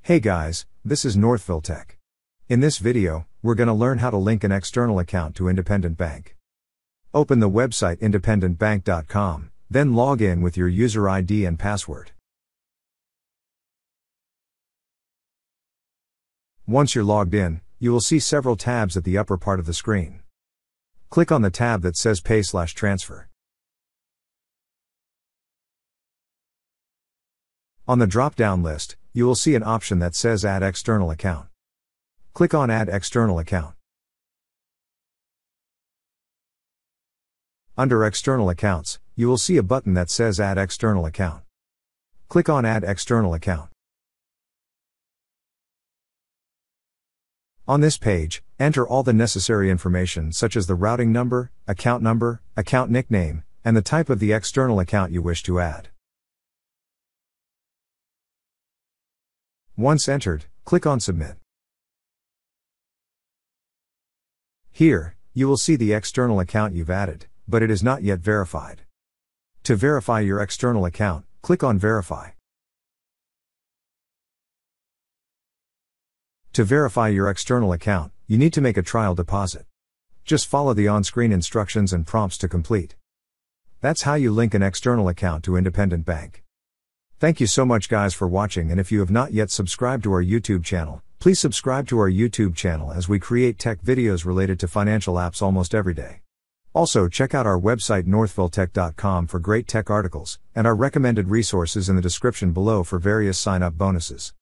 Hey guys, this is Northville Tech. In this video, we're going to learn how to link an external account to Independent Bank. Open the website independentbank.com, then log in with your user ID and password. Once you're logged in, you will see several tabs at the upper part of the screen. Click on the tab that says Pay/Transfer. On the drop-down list, you will see an option that says Add External Account. Click on Add External Account. Under External Accounts, you will see a button that says Add External Account. Click on Add External Account. On this page, enter all the necessary information such as the routing number, account nickname, and the type of the external account you wish to add. Once entered, click on Submit. Here, you will see the external account you've added, but it is not yet verified. To verify your external account, click on Verify. To verify your external account, you need to make a trial deposit. Just follow the on-screen instructions and prompts to complete. That's how you link an external account to Independent Bank. Thank you so much guys for watching, and if you have not yet subscribed to our YouTube channel, please subscribe to our YouTube channel as we create tech videos related to financial apps almost every day. Also check out our website northvilletech.com for great tech articles, and our recommended resources in the description below for various sign-up bonuses.